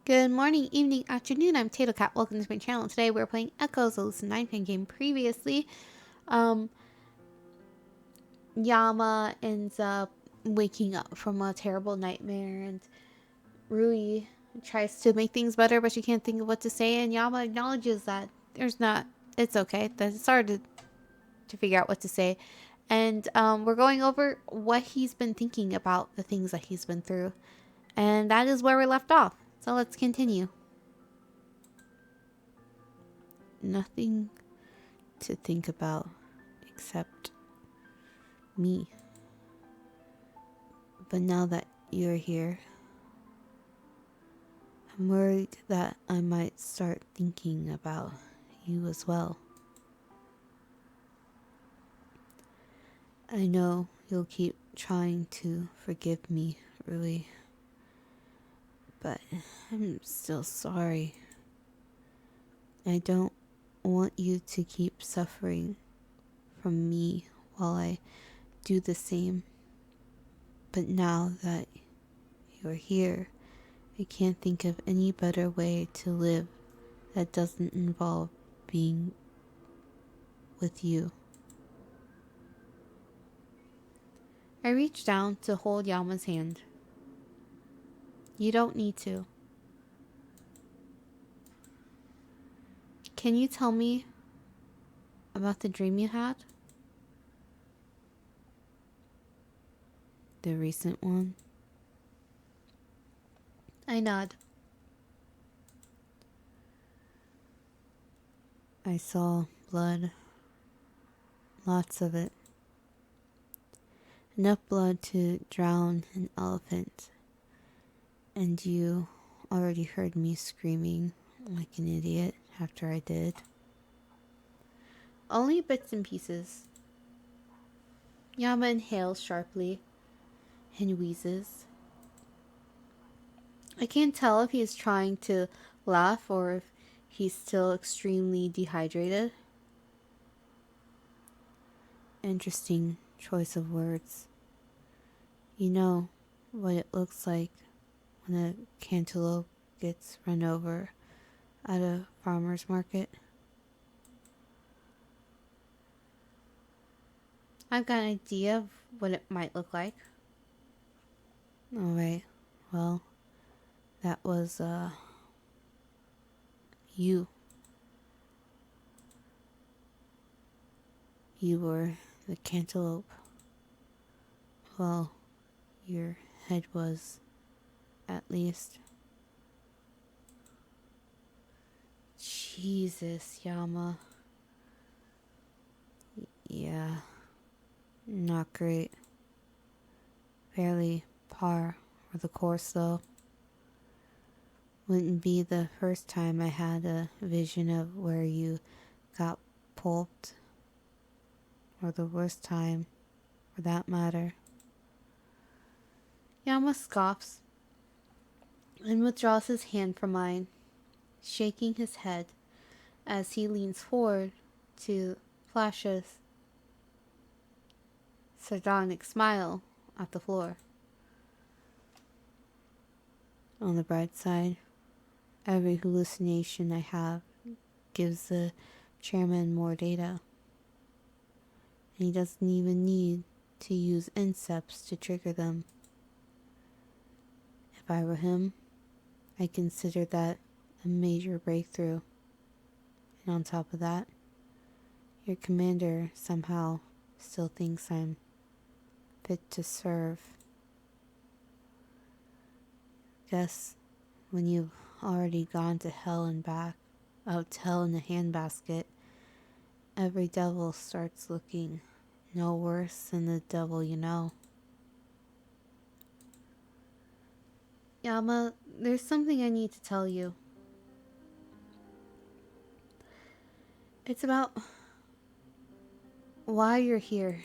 Good morning, evening, afternoon. I'm tatocat. Welcome to my channel. Today we're playing Echoes, the Lucid9 Fangame. Previously, um, Yama ends up waking up from a terrible nightmare, and Rui tries to make things better, but she can't think of what to say. And Yama acknowledges that it's okay. That it's hard to figure out what to say. And we're going over what he's been thinking about the things that he's been through, and that is where we left off. So let's continue. Nothing to think about except me. But now that you're here, I'm worried that I might start thinking about you as well. I know you'll keep trying to forgive me, really, but I'm still sorry. I don't want you to keep suffering from me while I do the same. But now that you're here, I can't think of any better way to live that doesn't involve being with you. I reached down to hold Yama's hand. You don't need to. Can you tell me about the dream you had? The recent one? I nod. I saw blood. Lots of it. Enough blood to drown an elephant. And you already heard me screaming like an idiot after I did. Only bits and pieces. Yama inhales sharply and wheezes. I can't tell if he's trying to laugh or if he's still extremely dehydrated. Interesting choice of words. You know what it looks like when a cantaloupe gets run over at a farmer's market? I've got an idea of what it might look like. Alright, well, that was, you. You were the cantaloupe. Well, your head was, at least. Jesus, Yama. Yeah, not great. Fairly par for the course, though. Wouldn't be the first time I had a vision of where you got pulped. Or the worst time, for that matter. Yama scoffs and withdraws his hand from mine, shaking his head as he leans forward to flash a sardonic smile at the floor. On the bright side, every hallucination I have gives the chairman more data. And he doesn't even need to use incepts to trigger them. If I were him, I'd consider that a major breakthrough. And on top of that, your commander somehow still thinks I'm fit to serve. Guess when you've already gone to hell and back, out to hell in a handbasket, every devil starts looking no worse than the devil you know. Yama, there's something I need to tell you. It's about why you're here.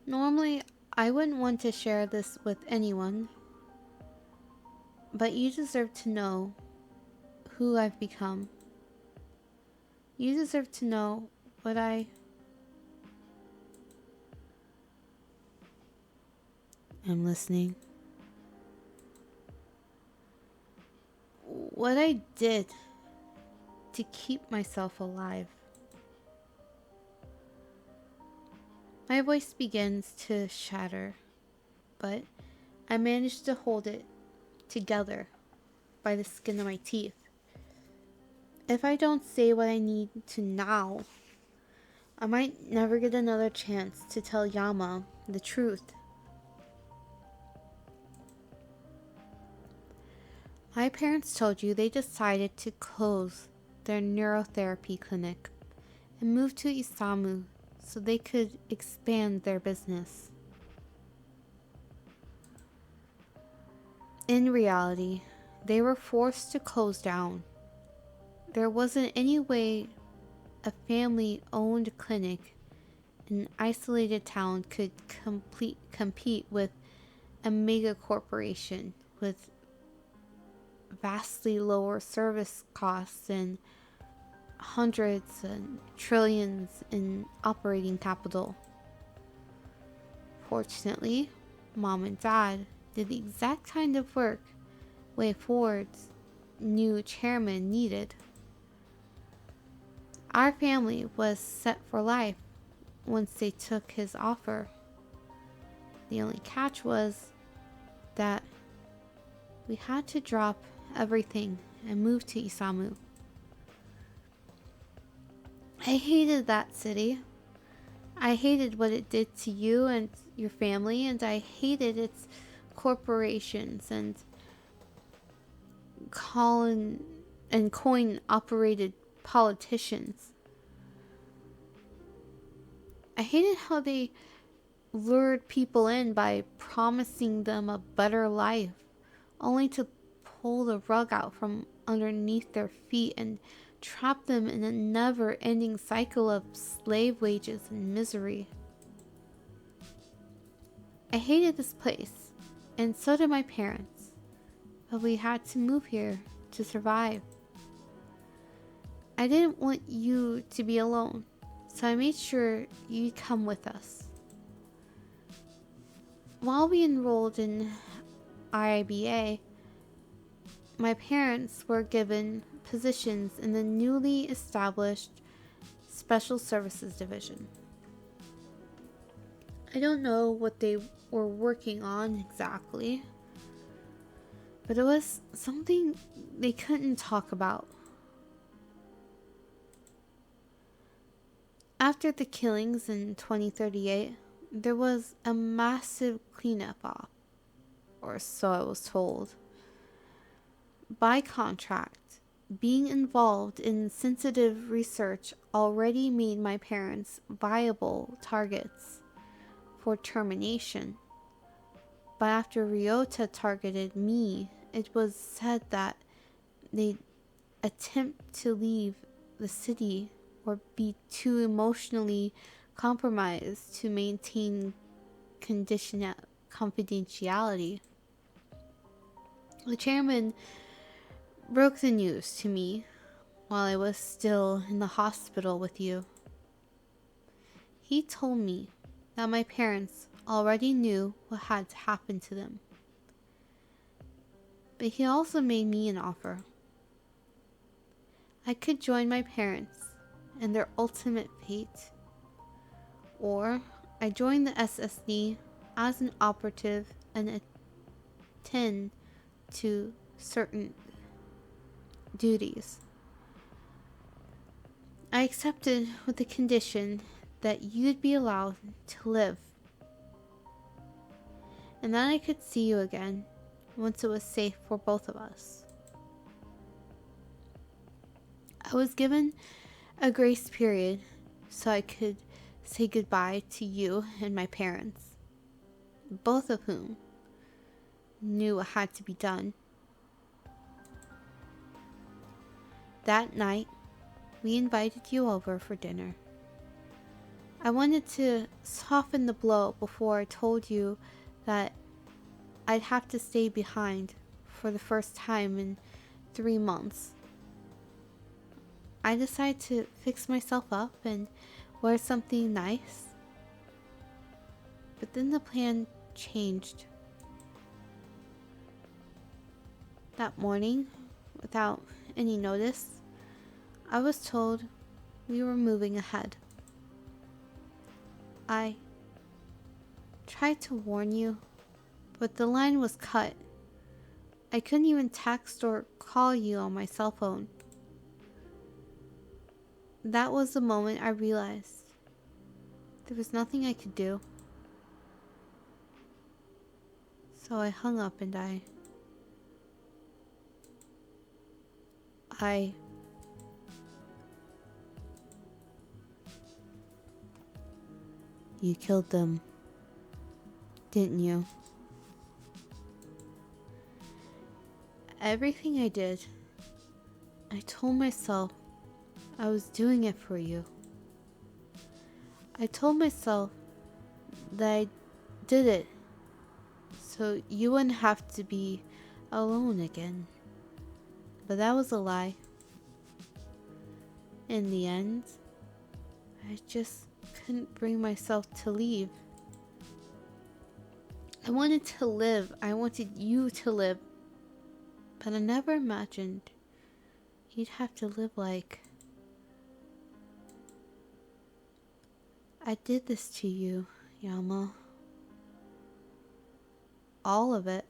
Normally, I wouldn't want to share this with anyone, but you deserve to know who I've become. You deserve to know what I'm listening. what I did to keep myself alive. My voice begins to shatter, but I manage to hold it together by the skin of my teeth. If I don't say what I need to now, I might never get another chance to tell Yama the truth. My parents told you they decided to close their neurotherapy clinic and move to Isamu so they could expand their business. In reality, they were forced to close down. There wasn't any way a family-owned clinic in an isolated town could compete with a mega corporation with vastly lower service costs and hundreds and trillions in operating capital. Fortunately, Mom and Dad did the exact kind of work Way Forward's new chairman needed. Our family was set for life once they took his offer. The only catch was that we had to drop everything and move to Isamu. I hated that city. I hated what it did to you and your family, and I hated its corporations and coin operated politicians. I hated how they lured people in by promising them a better life, only to pull the rug out from underneath their feet and trap them in a never-ending cycle of slave wages and misery. I hated this place, and so did my parents, but we had to move here to survive. I didn't want you to be alone, so I made sure you'd come with us. While we enrolled in IIBA, my parents were given positions in the newly established Special Services Division. I don't know what they were working on exactly, but it was something they couldn't talk about. After the killings in 2038, there was a massive cleanup op, or so I was told. By contract, being involved in sensitive research already made my parents viable targets for termination. But after Ryota targeted me, it was said that they'd attempt to leave the city or be too emotionally compromised to maintain confidentiality. The chairman broke the news to me while I was still in the hospital with you. He told me that my parents already knew what had to happen to them. But he also made me an offer. I could join my parents in their ultimate fate, or I joined the SSD as an operative and attend to certain duties. I accepted with the condition that you'd be allowed to live, and that I could see you again once it was safe for both of us. I was given a grace period so I could say goodbye to you and my parents, both of whom knew what had to be done. That night, we invited you over for dinner. I wanted to soften the blow before I told you that I'd have to stay behind for the first time in 3 months. I decided to fix myself up and wear something nice. But then the plan changed. That morning, without any notice. I was told we were moving ahead. I tried to warn you, but the line was cut. I couldn't even text or call you on my cell phone. That was the moment I realized there was nothing I could do. So I hung up and You killed them, didn't you? Everything I did, I told myself I was doing it for you. I told myself that I did it so you wouldn't have to be alone again. But that was a lie. In the end, I just couldn't bring myself to leave. I wanted to live. I wanted you to live. But I never imagined you'd have to live like... I did this to you, Yama. All of it.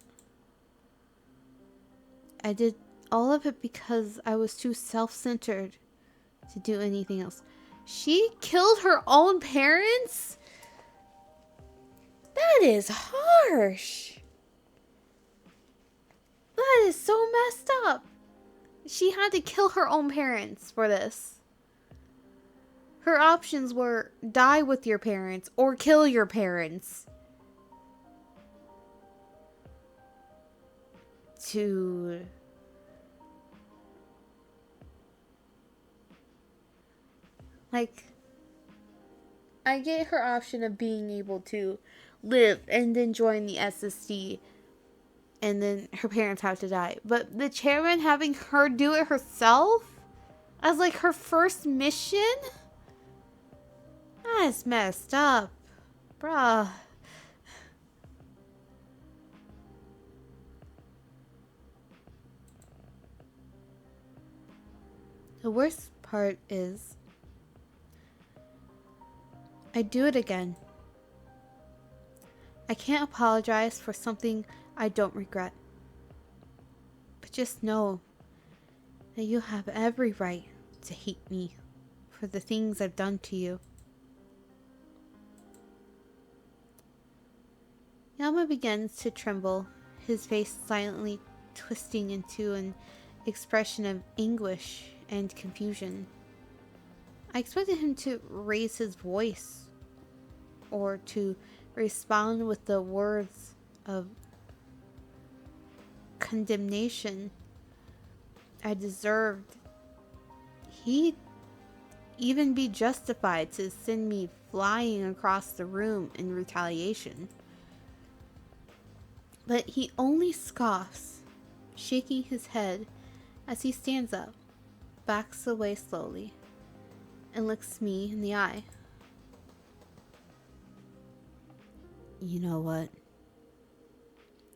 I did all of it because I was too self-centered to do anything else. She killed her own parents? That is harsh. That is so messed up. She had to kill her own parents for this. Her options were die with your parents or kill your parents. Like, I get her option of being able to live and then join the SSD and then her parents have to die. But the chairman having her do it herself as like her first mission? That's messed up. Bruh. The worst part is I'd do it again. I can't apologize for something I don't regret. But just know that you have every right to hate me for the things I've done to you. Yama begins to tremble, his face silently twisting into an expression of anguish and confusion. I expected him to raise his voice or to respond with the words of condemnation I deserved. He'd even be justified to send me flying across the room in retaliation. But he only scoffs, shaking his head as he stands up, backs away slowly, and looks me in the eye. You know what?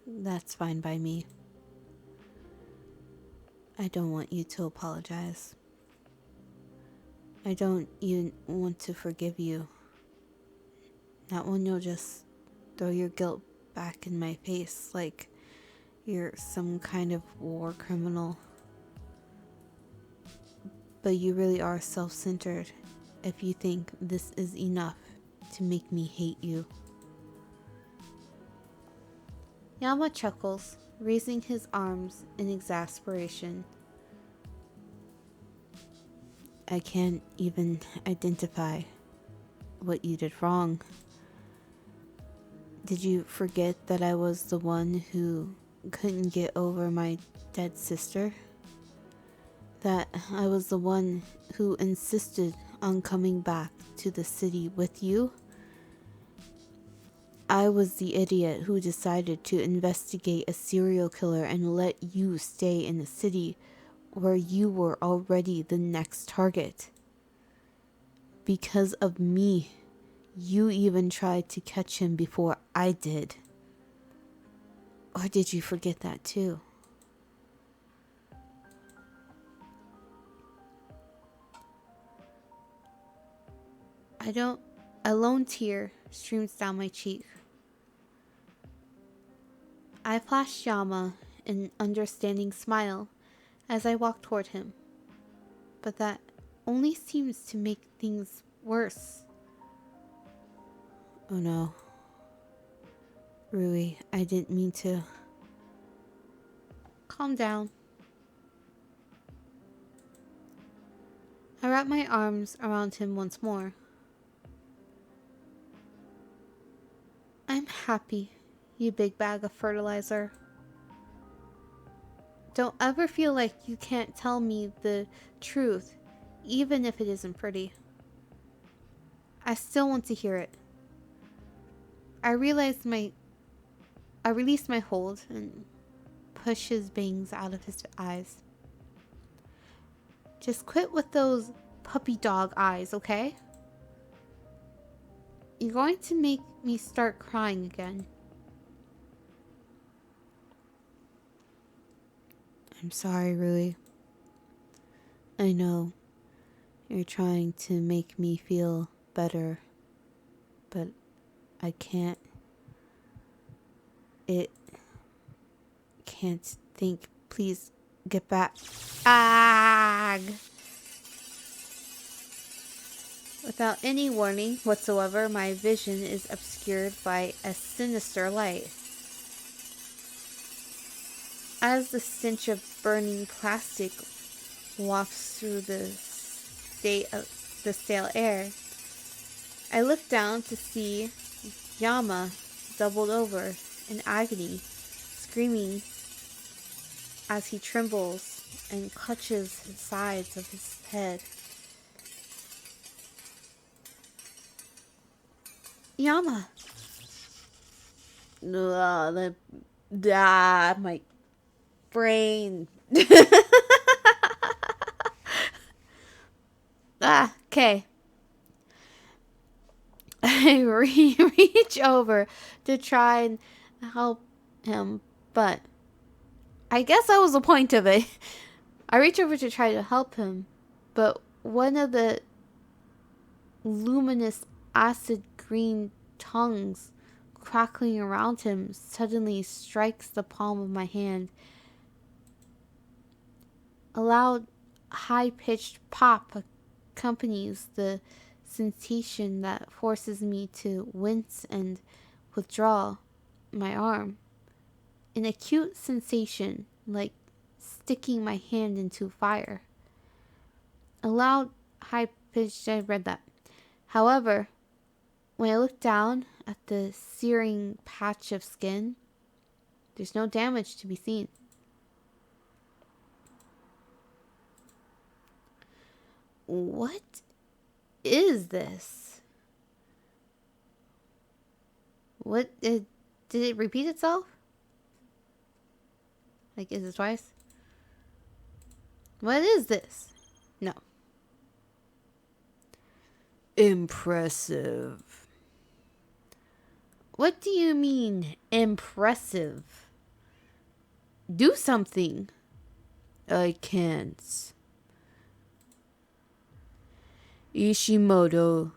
That's fine by me. I don't want you to apologize. I don't even want to forgive you. Not when you'll just throw your guilt back in my face like you're some kind of war criminal. But you really are self-centered if you think this is enough to make me hate you. Yama chuckles, raising his arms in exasperation. I can't even identify what you did wrong. Did you forget that I was the one who couldn't get over my dead sister? That I was the one who insisted on coming back to the city with you? I was the idiot who decided to investigate a serial killer and let you stay in the city where you were already the next target. Because of me, you even tried to catch him before I did. Or did you forget that too? I don't... A lone tear streams down my cheek. I flash Yama an understanding smile as I walk toward him. But that only seems to make things worse. Oh no. Rui, I didn't mean to. Calm down. I wrap my arms around him once more. I'm happy, you big bag of fertilizer. Don't ever feel like you can't tell me the truth, even if it isn't pretty. I still want to hear it. I release my hold and push his bangs out of his eyes. Just quit with those puppy dog eyes, okay? You're going to make me start crying again. I'm sorry, Rui. I know you're trying to make me feel better, but I can't. Can't think. Please get back. Ag! Without any warning whatsoever, my vision is obscured by a sinister light. As the stench of burning plastic wafts through the stale air, I look down to see Yama doubled over in agony, screaming as he trembles and clutches the sides of his head. Yama! My brain. Okay. I reach over to try and help him, but I guess that was the point of it. I reach over to try to help him, but one of the luminous acid green tongues crackling around him suddenly strikes the palm of my hand. A loud, high-pitched pop accompanies the sensation that forces me to wince and withdraw my arm. An acute sensation like sticking my hand into fire. A loud, high-pitched, I read that. However, when I look down at the searing patch of skin, there's no damage to be seen. What is this? What did it repeat itself? Like, is it twice? What is this? No. Impressive. What do you mean, impressive? Do something. I can't. Ishimoto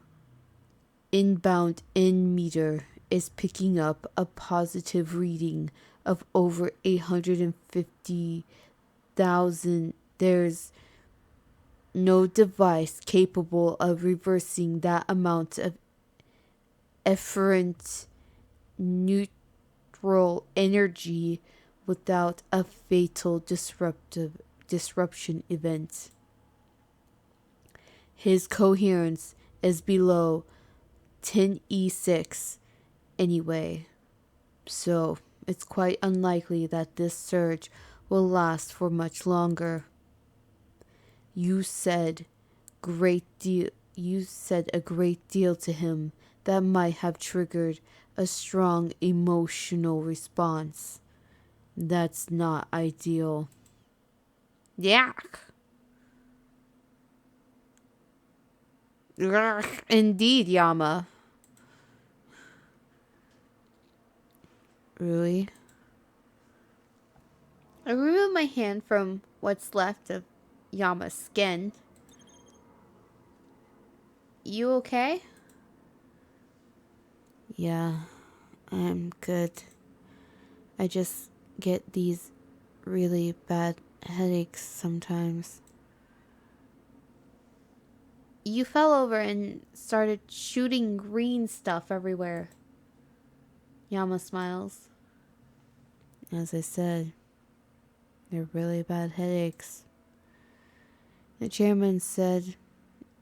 inbound in meter is picking up a positive reading of over 850,000. There's no device capable of reversing that amount of efferent neutral energy without a fatal disruption event. His coherence is below 10E6 anyway, so it's quite unlikely that this surge will last for much longer. You said a great deal to him that might have triggered a strong emotional response. That's not ideal. Yuck. Indeed, Yama. Rui? I remove my hand from what's left of Yama's skin. You okay? Yeah, I'm good. I just get these really bad headaches sometimes. You fell over and started shooting green stuff everywhere. Yama smiles. As I said, they're really bad headaches. The chairman said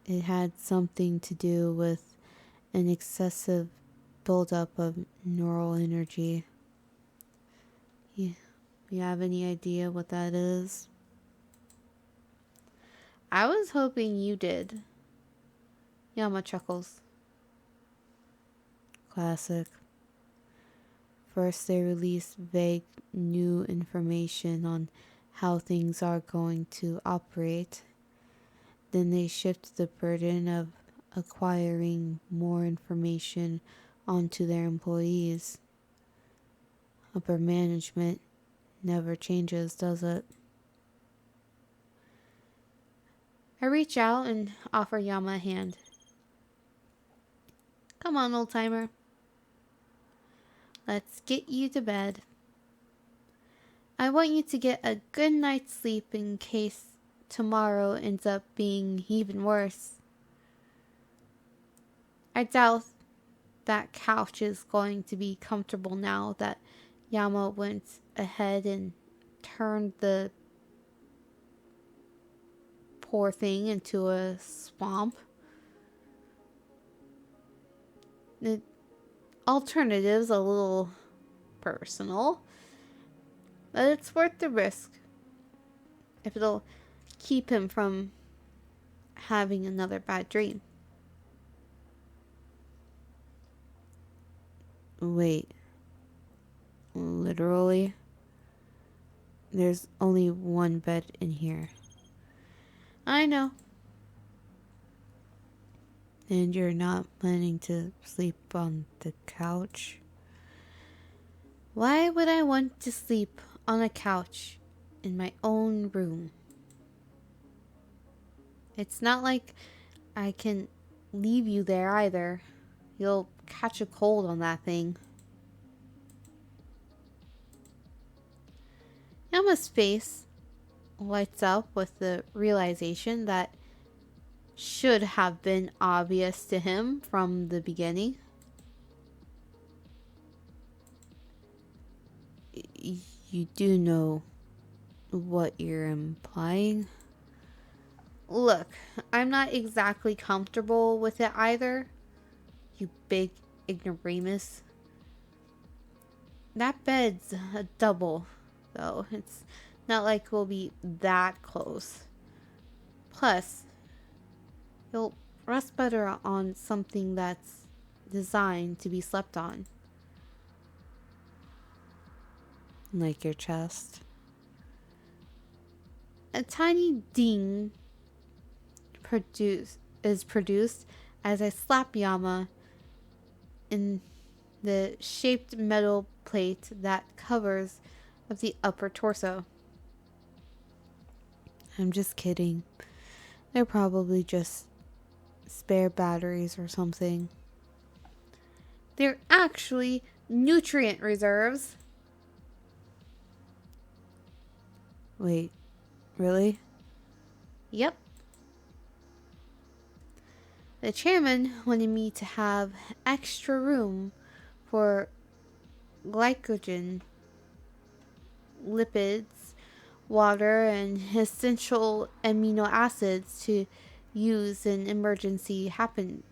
it had something to do with an excessive buildup of neural energy. You have any idea what that is? I was hoping you did. Yama chuckles. Classic. First they release vague new information on how things are going to operate. Then they shift the burden of acquiring more information onto their employees. Upper management never changes, does it? I reach out and offer Yama a hand. Come on, old timer. Let's get you to bed. I want you to get a good night's sleep in case tomorrow ends up being even worse. I doubt that couch is going to be comfortable now that Yama went ahead and turned the poor thing into a swamp. The alternative's a little personal, but it's worth the risk if it'll keep him from having another bad dream. Wait, literally? There's only one bed in here. I know. And you're not planning to sleep on the couch? Why would I want to sleep on a couch in my own room? It's not like I can leave you there either. You'll catch a cold on that thing. Yama's face lights up with the realization that should have been obvious to him from the beginning. You do know what you're implying? Look, I'm not exactly comfortable with it either. You big ignoramus. That bed's a double, though. It's not like we'll be that close. Plus, you'll rest better on something that's designed to be slept on. Like your chest. A tiny ding is produced as I slap Yama in the shaped metal plate that covers of the upper torso. I'm just kidding. They're probably just spare batteries or something. They're actually nutrient reserves. Wait, really? Yep. The chairman wanted me to have extra room for glycogen, lipids, water, and essential amino acids to use if an emergency happened.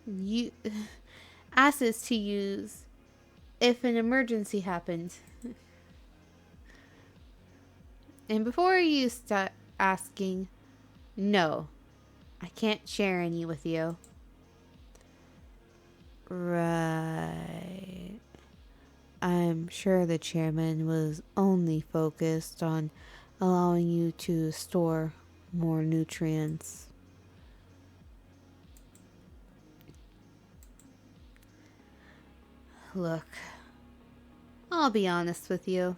You acids to use if an emergency happened. And before you start asking, no, I can't share any with you. Right. I'm sure the chairman was only focused on allowing you to store more nutrients. Look, I'll be honest with you.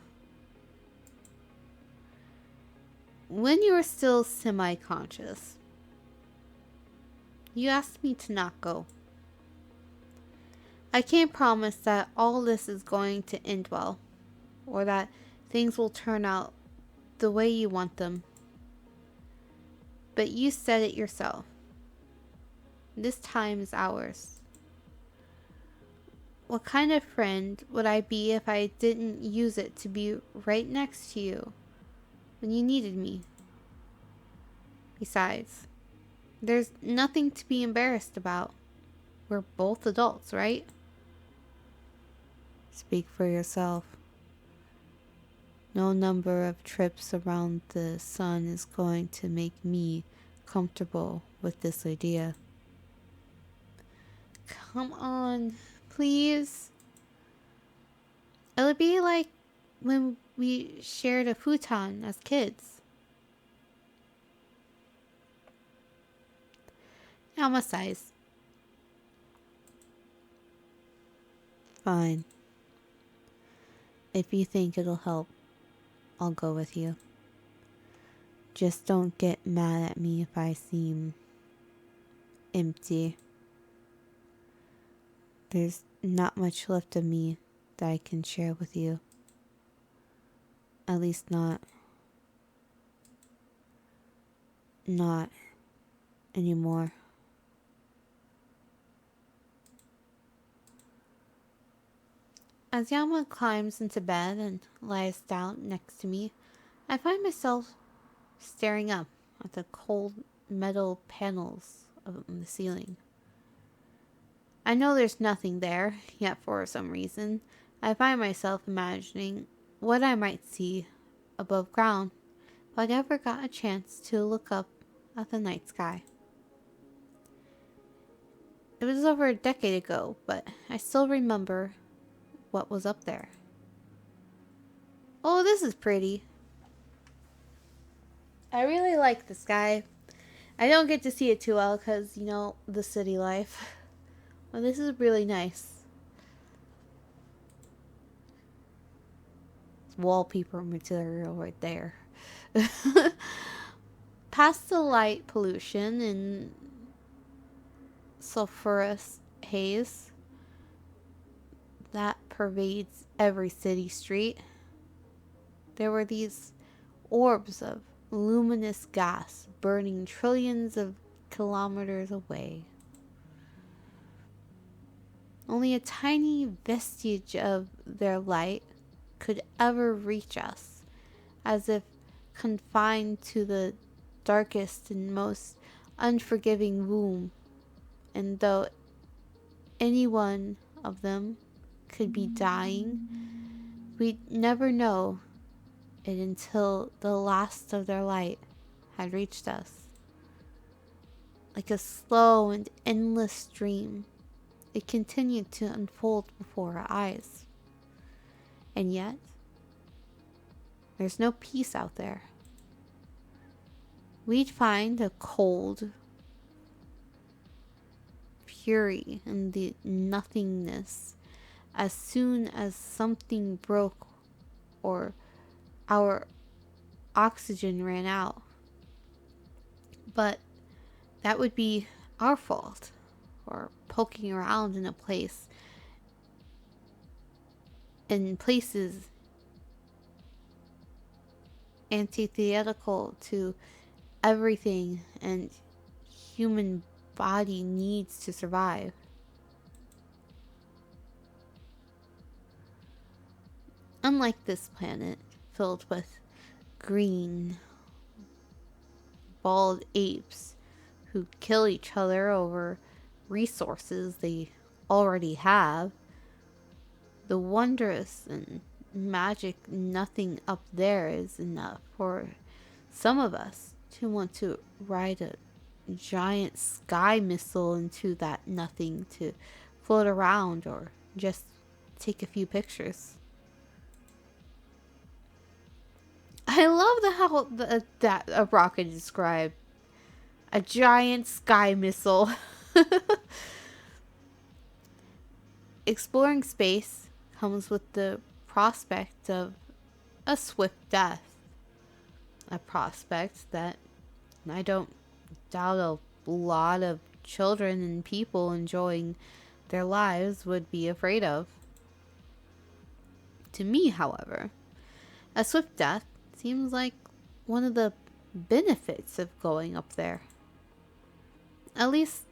When you were still semi-conscious, you asked me to not go. I can't promise that all this is going to end well, or that things will turn out the way you want them. But you said it yourself. This time is ours. What kind of friend would I be if I didn't use it to be right next to you when you needed me? Besides, there's nothing to be embarrassed about. We're both adults, right? Speak for yourself. No number of trips around the sun is going to make me comfortable with this idea. Come on, please. It would be like when we shared a futon as kids. Alma sighs. Fine. If you think it'll help, I'll go with you. Just don't get mad at me if I seem empty. There's not much left of me that I can share with you. At least not anymore. As Yama climbs into bed and lies down next to me, I find myself staring up at the cold metal panels on the ceiling. I know there's nothing there, yet for some reason, I find myself imagining what I might see above ground if I ever got a chance to look up at the night sky. It was over a decade ago, but I still remember what was up there. Oh, this is pretty. I really like the sky. I don't get to see it too well because, the city life. Well, this is really nice. It's wallpaper material right there. Past the light pollution and sulfurous haze that pervades every city street, there were these orbs of luminous gas burning trillions of kilometers away. Only a tiny vestige of their light could ever reach us, as if confined to the darkest and most unforgiving womb. And though any one of them could be dying, we'd never know it until the last of their light had reached us. Like a slow and endless dream, it continued to unfold before our eyes. And yet, there's no peace out there. We'd find a cold fury in the nothingness as soon as something broke or our oxygen ran out. But that would be our fault, or poking around in places antithetical to everything and human body needs to survive. Unlike this planet, filled with green, bald apes who kill each other over resources they already have, the wondrous and magic nothing up there is enough for some of us to want to ride a giant sky missile into that nothing to float around or just take a few pictures. I love how that a rocket is described. A giant sky missile. Exploring space comes with the prospect of a swift death. a prospect that I don't doubt a lot of children and people enjoying their lives would be afraid of. To me, however, a swift death seems like one of the benefits of going up there. At least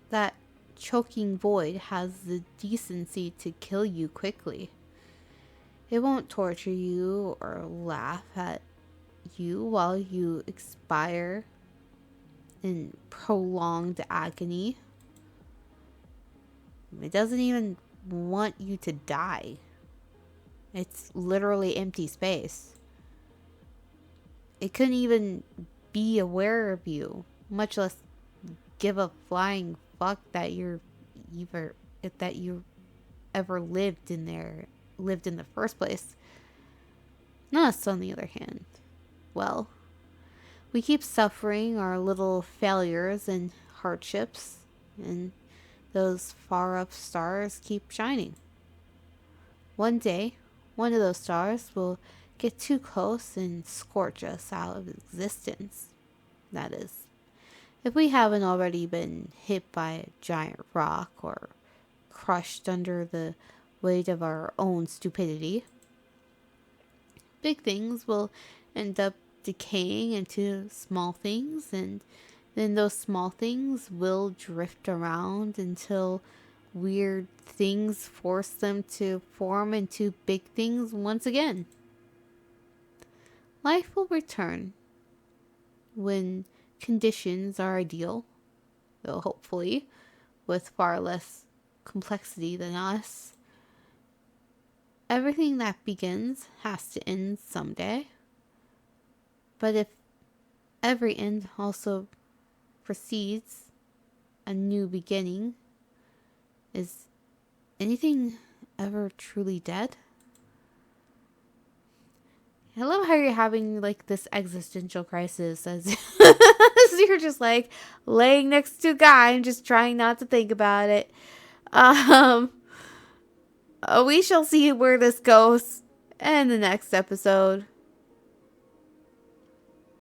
that choking void has the decency to kill you quickly. It won't torture you or laugh at you while you expire in prolonged agony. It doesn't even want you to die. It's literally empty space. It couldn't even be aware of you, much less give a flying fuck that you ever lived in the first place. Us, on the other hand, well, we keep suffering our little failures and hardships, and those far up stars keep shining. One day, one of those stars will get too close and scorch us out of existence. That is, if we haven't already been hit by a giant rock or crushed under the weight of our own stupidity. Big things will end up decaying into small things, and then those small things will drift around until weird things force them to form into big things once again. Life will return when conditions are ideal, though hopefully with far less complexity than us. Everything that begins has to end someday. But if every end also precedes a new beginning, is anything ever truly dead? I love how you're having like this existential crisis as, as you're just like laying next to a guy and just trying not to think about it. We shall see where this goes in the next episode.